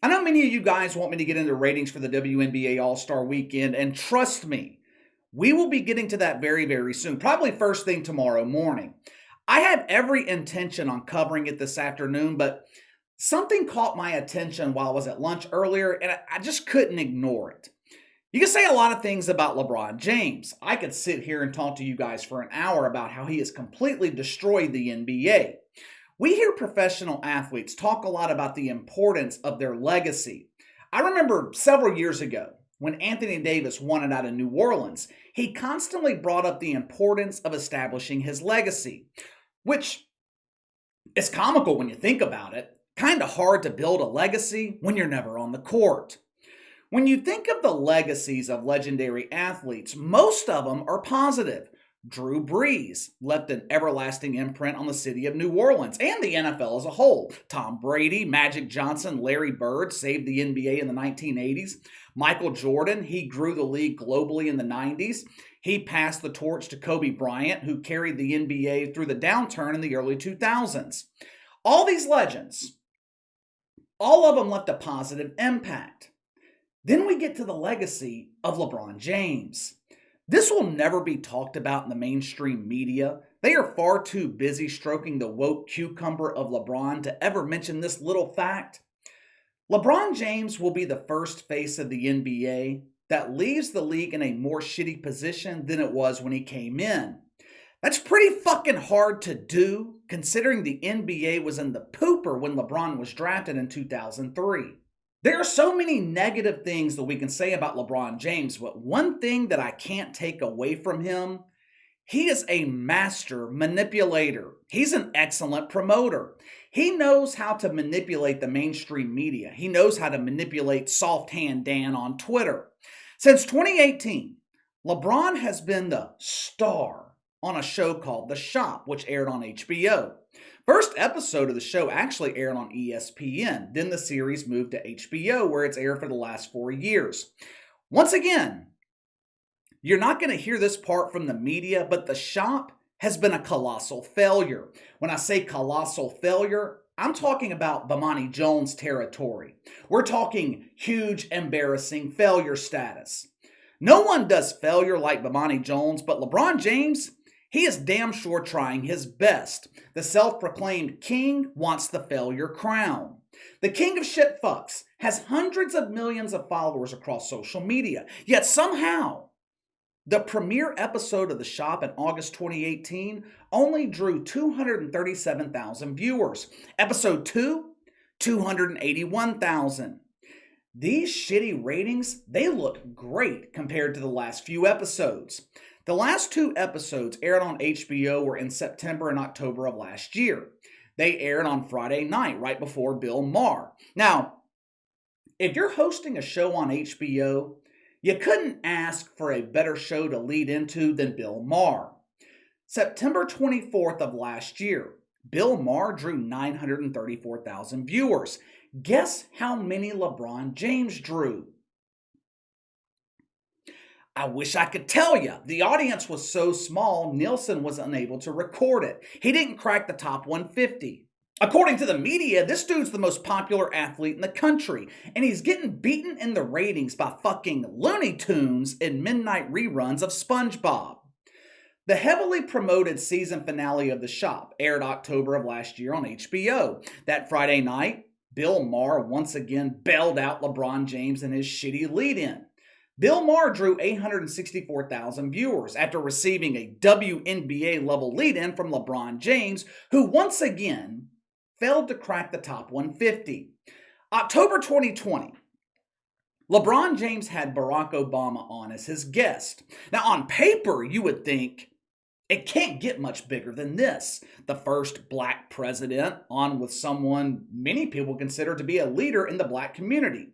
I know many of you guys want me to get into ratings for the WNBA All-Star Weekend, and trust me, we will be getting to that very, very soon, probably first thing tomorrow morning. I had every intention on covering it this afternoon, but something caught my attention while I was at lunch earlier, and I just couldn't ignore it. You can say a lot of things about LeBron James. I could sit here and talk to you guys for an hour about how he has completely destroyed the NBA. We hear professional athletes talk a lot about the importance of their legacy. I remember several years ago when Anthony Davis won it out of New Orleans, he constantly brought up the importance of establishing his legacy, which is comical when you think about it. Kind of hard to build a legacy when you're never on the court. When you think of the legacies of legendary athletes, most of them are positive. Drew Brees left an everlasting imprint on the city of New Orleans and the NFL as a whole. Tom Brady, Magic Johnson, Larry Bird saved the NBA in the 1980s. Michael Jordan, he grew the league globally in the 90s. He passed the torch to Kobe Bryant, who carried the NBA through the downturn in the early 2000s. All these legends, all of them left a positive impact. Then we get to the legacy of LeBron James. This will never be talked about in the mainstream media. They are far too busy stroking the woke cucumber of LeBron to ever mention this little fact. LeBron James will be the first face of the NBA that leaves the league in a more shitty position than it was when he came in. That's pretty fucking hard to do, considering the NBA was in the pooper when LeBron was drafted in 2003. There are so many negative things that we can say about LeBron James, but one thing that I can't take away from him, he is a master manipulator. He's an excellent promoter. He knows how to manipulate the mainstream media. He knows how to manipulate Soft Hand Dan on Twitter. Since 2018, LeBron has been the star on a show called The Shop, which aired on HBO. First episode of the show actually aired on ESPN. Then the series moved to HBO, where it's aired for the last 4 years. Once again, you're not going to hear this part from the media, but The Shop has been a colossal failure. When I say colossal failure, I'm talking about Bomani Jones territory. We're talking huge, embarrassing failure status. No one does failure like Bomani Jones, but LeBron James, he is damn sure trying his best. The self-proclaimed king wants the failure crown. The king of shit fucks has hundreds of millions of followers across social media. Yet somehow, the premiere episode of The Shop in August 2018 only drew 237,000 viewers. Episode 2, 281,000. These shitty ratings, they look great compared to the last few episodes. The last 2 episodes aired on HBO were in September and October of last year. They aired on Friday night, right before Bill Maher. Now, if you're hosting a show on HBO, you couldn't ask for a better show to lead into than Bill Maher. September 24th of last year, Bill Maher drew 934,000 viewers. Guess how many LeBron James drew? I wish I could tell you. The audience was so small, Nielsen was unable to record it. He didn't crack the top 150. According to the media, this dude's the most popular athlete in the country, and he's getting beaten in the ratings by fucking Looney Tunes in midnight reruns of SpongeBob. The heavily promoted season finale of The Shop aired October of last year on HBO. That Friday night, Bill Maher once again bailed out LeBron James in his shitty lead-in. Bill Maher drew 864,000 viewers after receiving a WNBA-level lead-in from LeBron James, who once again failed to crack the top 150. October 2020, LeBron James had Barack Obama on as his guest. Now, on paper, you would think it can't get much bigger than this. The first black president on with someone many people consider to be a leader in the black community.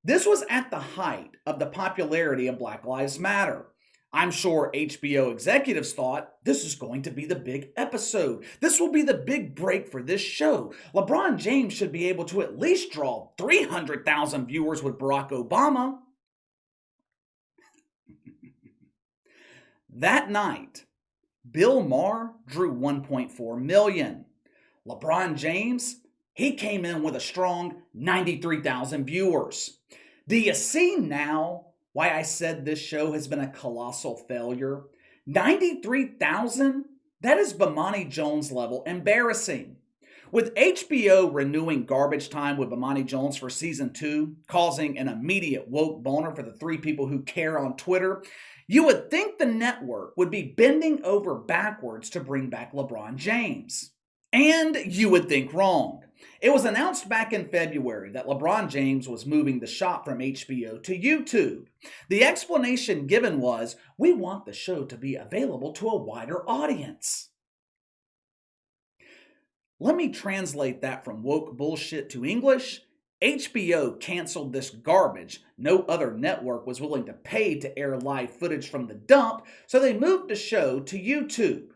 This was at the height of the popularity of Black Lives Matter. I'm sure HBO executives thought this is going to be the big episode. This will be the big break for this show. LeBron James should be able to at least draw 300,000 viewers with Barack Obama. That night, Bill Maher drew 1.4 million. LeBron James, He came in with a strong 93,000 viewers. Do you see now why I said this show has been a colossal failure? 93,000? That is Bomani Jones level embarrassing. With HBO renewing Garbage Time with Bomani Jones for season 2, causing an immediate woke boner for the 3 people who care on Twitter, you would think the network would be bending over backwards to bring back LeBron James. And you would think wrong. It was announced back in February that LeBron James was moving the shop from HBO to YouTube. The explanation given was, we want the show to be available to a wider audience. Let me translate that from woke bullshit to English. HBO canceled this garbage. No other network was willing to pay to air live footage from the dump, so they moved the show to YouTube.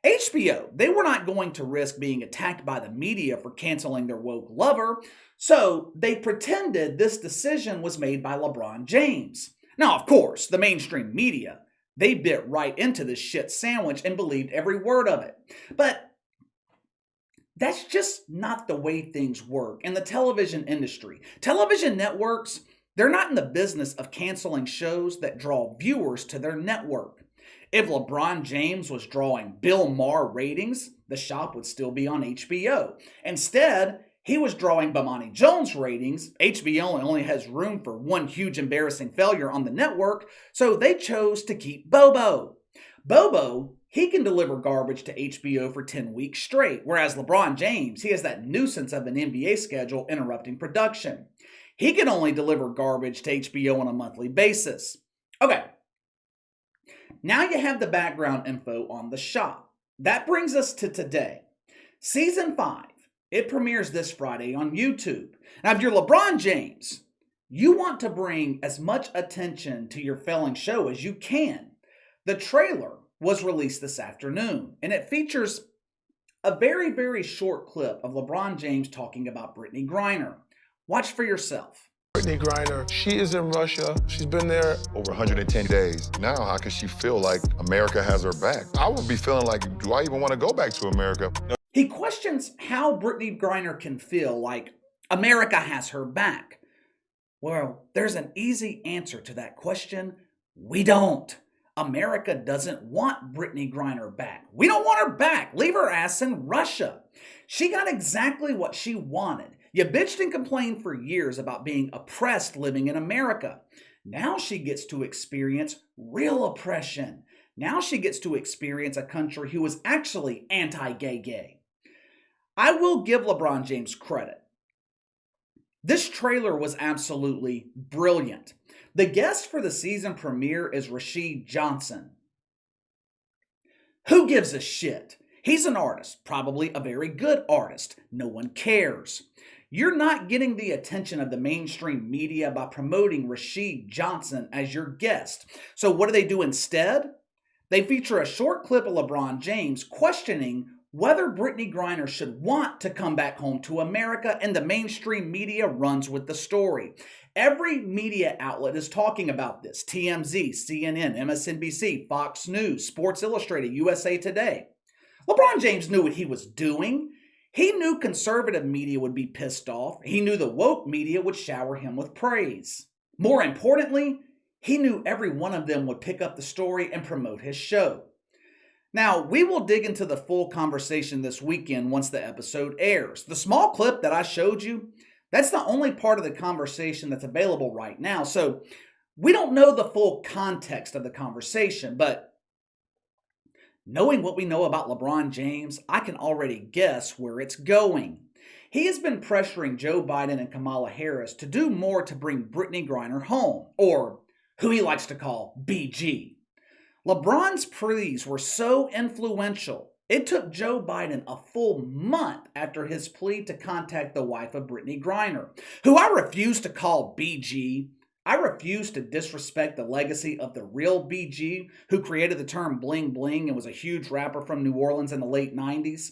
HBO, they were not going to risk being attacked by the media for canceling their woke lover, so they pretended this decision was made by LeBron James. Now, of course, the mainstream media, they bit right into this shit sandwich and believed every word of it. But that's just not the way things work in the television industry. Television networks, they're not in the business of canceling shows that draw viewers to their network. If LeBron James was drawing Bill Maher ratings, the shop would still be on HBO. Instead, he was drawing Bomani Jones ratings. HBO only has room for one huge embarrassing failure on the network, so they chose to keep Bobo. Bobo, he can deliver garbage to HBO for 10 weeks straight, whereas LeBron James, he has that nuisance of an NBA schedule interrupting production. He can only deliver garbage to HBO on a monthly basis. Okay. Now you have the background info on the shop. That brings us to today. Season 5, it premieres this Friday on YouTube. Now, if you're LeBron James, you want to bring as much attention to your failing show as you can. The trailer was released this afternoon, and it features a very, very short clip of LeBron James talking about Brittany Griner. Watch for yourself. Brittany Griner, she is in Russia. She's been there over 110 days. Now, how can she feel like America has her back? I would be feeling like, do I even want to go back to America? He questions how Brittany Griner can feel like America has her back. Well, there's an easy answer to that question. We don't. America doesn't want Brittany Griner back. We don't want her back. Leave her ass in Russia. She got exactly what she wanted. You bitched and complained for years about being oppressed living in America. Now she gets to experience real oppression. Now she gets to experience a country who is actually anti-gay. I will give LeBron James credit. This trailer was absolutely brilliant. The guest for the season premiere is Rashid Johnson. Who gives a shit? He's an artist, probably a very good artist. No one cares. You're not getting the attention of the mainstream media by promoting Rashid Johnson as your guest. So what do they do instead? They feature a short clip of LeBron James questioning whether Brittany Griner should want to come back home to America, and the mainstream media runs with the story. Every media outlet is talking about this. TMZ, CNN, MSNBC, Fox News, Sports Illustrated, USA Today. LeBron James knew what he was doing. He knew conservative media would be pissed off. He knew the woke media would shower him with praise. More importantly, he knew every one of them would pick up the story and promote his show. Now, we will dig into the full conversation this weekend once the episode airs. The small clip that I showed you, that's the only part of the conversation that's available right now. So we don't know the full context of the conversation, but knowing what we know about LeBron James, I can already guess where it's going. He has been pressuring Joe Biden and Kamala Harris to do more to bring Brittany Griner home, or who he likes to call BG. LeBron's pleas were so influential, it took Joe Biden a full month after his plea to contact the wife of Brittany Griner, who I refuse to call BG. I refuse to disrespect the legacy of the real BG, who created the term bling bling and was a huge rapper from New Orleans in the late 90s.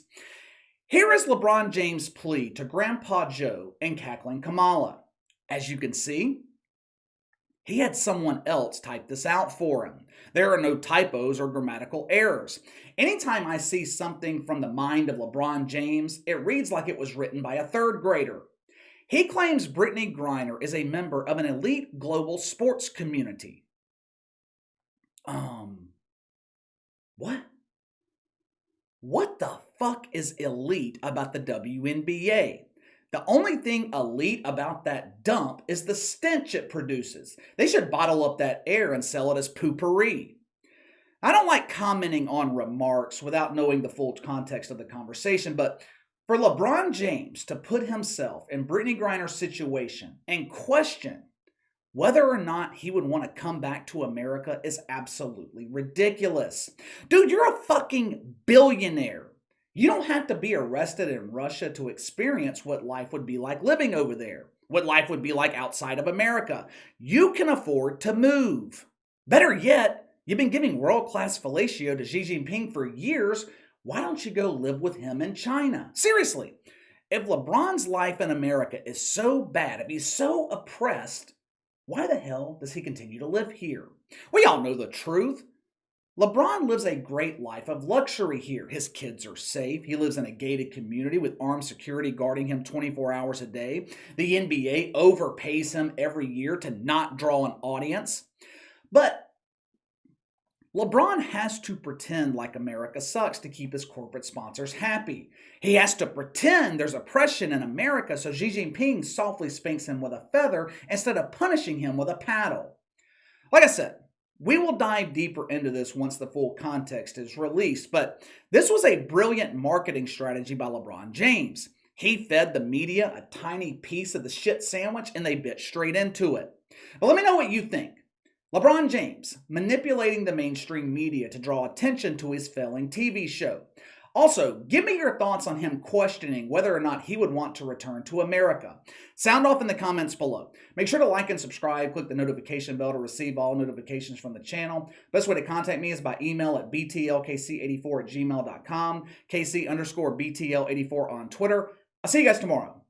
Here is LeBron James' plea to Grandpa Joe and cackling Kamala. As you can see, He had someone else type this out for him. There are no typos or grammatical errors. Anytime I see something from the mind of LeBron James, it reads like it was written by a third grader. He claims Brittany Griner is a member of an elite global sports community. What? What the fuck is elite about the WNBA? The only thing elite about that dump is the stench it produces. They should bottle up that air and sell it as poopery. I don't like commenting on remarks without knowing the full context of the conversation, but for LeBron James to put himself in Brittany Griner's situation and question whether or not he would want to come back to America is absolutely ridiculous. Dude, you're a fucking billionaire. You don't have to be arrested in Russia to experience what life would be like living over there, what life would be like outside of America. You can afford to move. Better yet, you've been giving world-class fellatio to Xi Jinping for years. Why don't you go live with him in China? Seriously, if LeBron's life in America is so bad, if he's so oppressed, why the hell does he continue to live here? We all know the truth. LeBron lives a great life of luxury here. His kids are safe. He lives in a gated community with armed security guarding him 24 hours a day. The NBA overpays him every year to not draw an audience. But LeBron has to pretend like America sucks to keep his corporate sponsors happy. He has to pretend there's oppression in America so Xi Jinping softly spanks him with a feather instead of punishing him with a paddle. Like I said, we will dive deeper into this once the full context is released, but this was a brilliant marketing strategy by LeBron James. He fed the media a tiny piece of the shit sandwich and they bit straight into it. But let me know what you think. LeBron James manipulating the mainstream media to draw attention to his failing TV show. Also, give me your thoughts on him questioning whether or not he would want to return to America. Sound off in the comments below. Make sure to like and subscribe. Click the notification bell to receive all notifications from the channel. Best way to contact me is by email at btlkc84@gmail.com, KC_BTL84 on Twitter. I'll see you guys tomorrow.